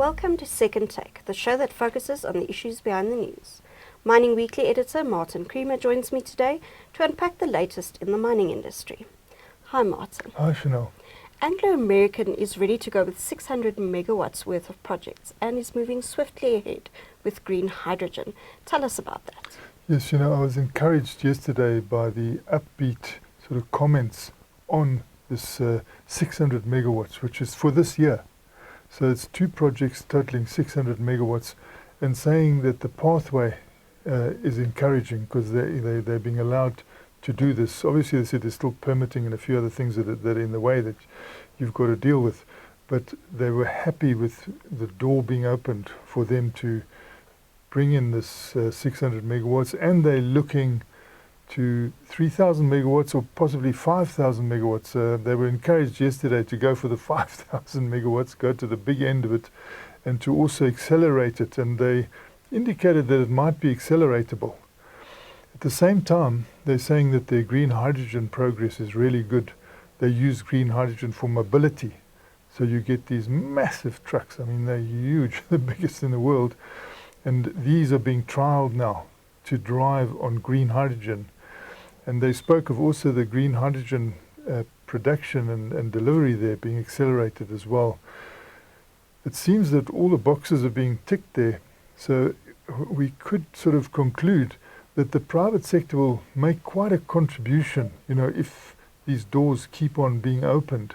Welcome to Second Take, the show that focuses on the issues behind the news. Mining Weekly editor Martin Creamer joins me today to unpack the latest in the mining industry. Hi Martin. Hi Chanel. Anglo American is ready to go with 600 megawatts worth of projects and is moving swiftly ahead with green hydrogen. Tell us about that. Yes, I was encouraged yesterday by the upbeat sort of comments on this 600 megawatts, which is for this year. So it's two projects totaling 600 megawatts, and saying that the pathway is encouraging because they're being allowed to do this. Obviously, they said there's still permitting and a few other things that are in the way that you've got to deal with. But they were happy with the door being opened for them to bring in this 600 megawatts, and they're looking to 3,000 megawatts or possibly 5,000 megawatts. They were encouraged yesterday to go for the 5,000 megawatts, go to the big end of it, and to also accelerate it. And they indicated that it might be acceleratable. At the same time, they're saying that their green hydrogen progress is really good. They use green hydrogen for mobility. So you get these massive trucks. I mean, they're huge, the biggest in the world. And these are being trialed now to drive on green hydrogen. And they spoke of also the green hydrogen production and delivery there being accelerated as well. It seems that all the boxes are being ticked there. So we could sort of conclude that the private sector will make quite a contribution, if these doors keep on being opened.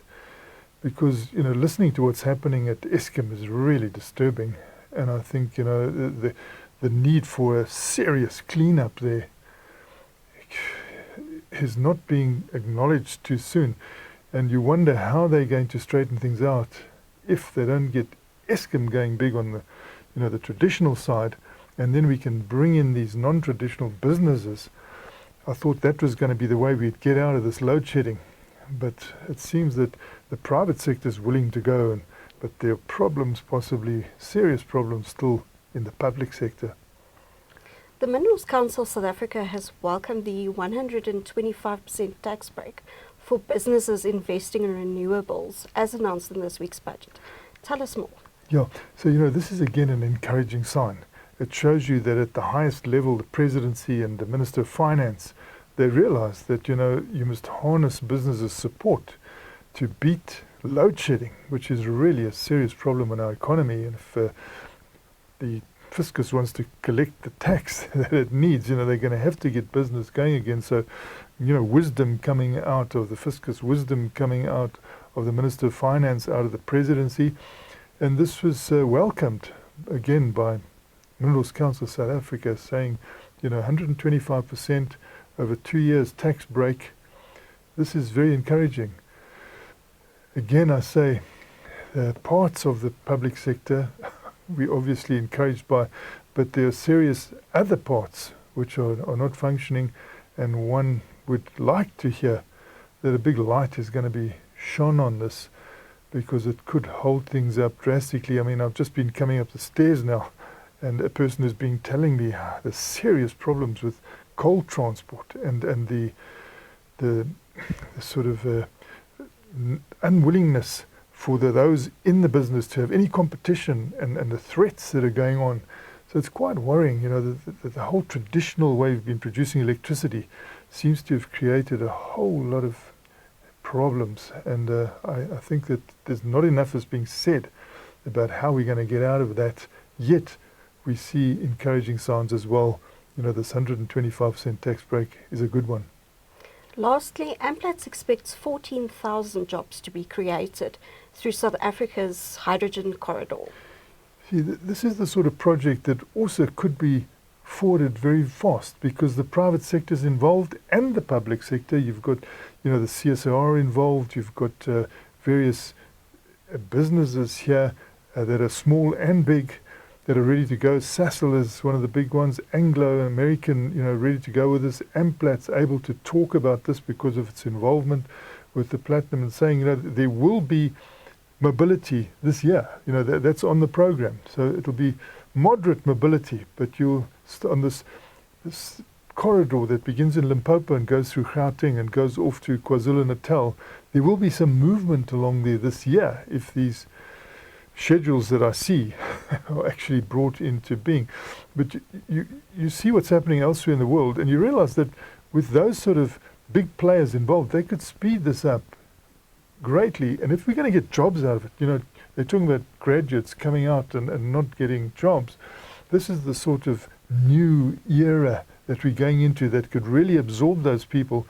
Because, listening to what's happening at Eskom is really disturbing. And I think, the need for a serious cleanup there is not being acknowledged too soon. And you wonder how they're going to straighten things out if they don't get Eskom going big on the traditional side, and then we can bring in these non-traditional businesses. I thought that was going to be the way we'd get out of this load shedding. But it seems that the private sector is willing to go, but there are problems, possibly serious problems still in the public sector. The Minerals Council South Africa has welcomed the 125% tax break for businesses investing in renewables, as announced in this week's budget. Tell us more. Yeah, so this is again an encouraging sign. It shows you that at the highest level, the presidency and the Minister of Finance, they realize that you must harness businesses' support to beat load shedding, which is really a serious problem in our economy. And if the fiscus wants to collect the tax that it needs, they're going to have to get business going again. So, wisdom coming out of the fiscus, wisdom coming out of the Minister of Finance, out of the presidency. And this was welcomed again by Minerals Council South Africa, saying, 125% over 2 years tax break. This is very encouraging. Again, I say, parts of the public sector we're obviously encouraged by, but there are serious other parts which are not functioning, and one would like to hear that a big light is going to be shone on this, because it could hold things up drastically. I mean, I've just been coming up the stairs now, and a person has been telling me the serious problems with coal transport and the sort of unwillingness for those in the business to have any competition, and the threats that are going on. So it's quite worrying, the whole traditional way we've been producing electricity seems to have created a whole lot of problems. And I think that there's not enough is being said about how we're going to get out of that. Yet we see encouraging signs as well. This 125% tax break is a good one. Lastly, Amplats expects 14,000 jobs to be created through South Africa's hydrogen corridor. See, this is the sort of project that also could be forwarded very fast, because the private sector is involved and the public sector. You've got, the CSR involved. You've got various businesses here that are small and big that are ready to go. Sasol is one of the big ones. Anglo American, ready to go with this. Amplats able to talk about this because of its involvement with the platinum, and saying, there will be mobility this year. That's on the program. So it'll be moderate mobility, but you'll on this corridor that begins in Limpopo and goes through Gauteng and goes off to KwaZulu-Natal, there will be some movement along there this year if these schedules that I see are actually brought into being. But you see what's happening elsewhere in the world, and you realize that with those sort of big players involved, they could speed this up greatly. And if we're going to get jobs out of it, they're talking about graduates coming out and not getting jobs. This is the sort of new era that we're going into that could really absorb those people.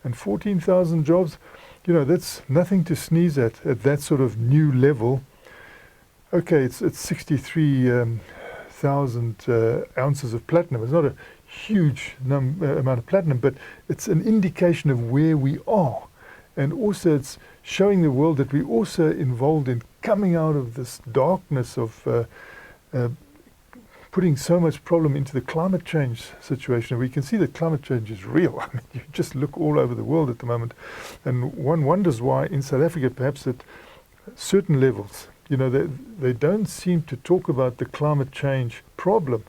And 14,000 jobs, that's nothing to sneeze at that sort of new level. Okay, it's 63,000 ounces of platinum. It's not a huge amount of platinum, but it's an indication of where we are. And also it's showing the world that we're also involved in coming out of this darkness of putting so much problem into the climate change situation. We can see that climate change is real. I mean, you just look all over the world at the moment, and one wonders why in South Africa, perhaps at certain levels, they don't seem to talk about the climate change problem.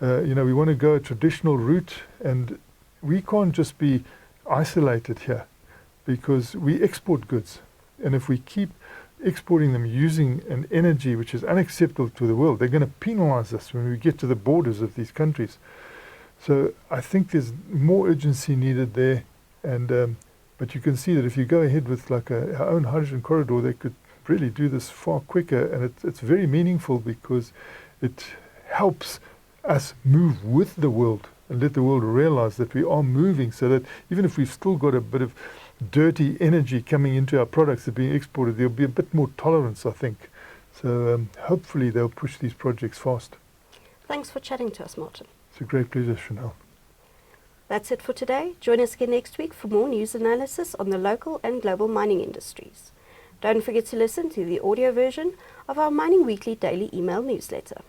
We want to go a traditional route, and we can't just be isolated here, because we export goods, and if we keep exporting them using an energy which is unacceptable to the world, they're going to penalize us when we get to the borders of these countries. So I think there's more urgency needed there, and but you can see that if you go ahead with like our own hydrogen corridor, they could really do this far quicker, and it's very meaningful because it helps us move with the world and let the world realize that we are moving, so that even if we've still got a bit of dirty energy coming into our products that are being exported, there'll be a bit more tolerance, I think. So hopefully they'll push these projects fast. Thanks for chatting to us, Martin. It's a great pleasure, Chanel. That's it for today. Join us again next week for more news analysis on the local and global mining industries. Don't forget to listen to the audio version of our Mining Weekly daily email newsletter.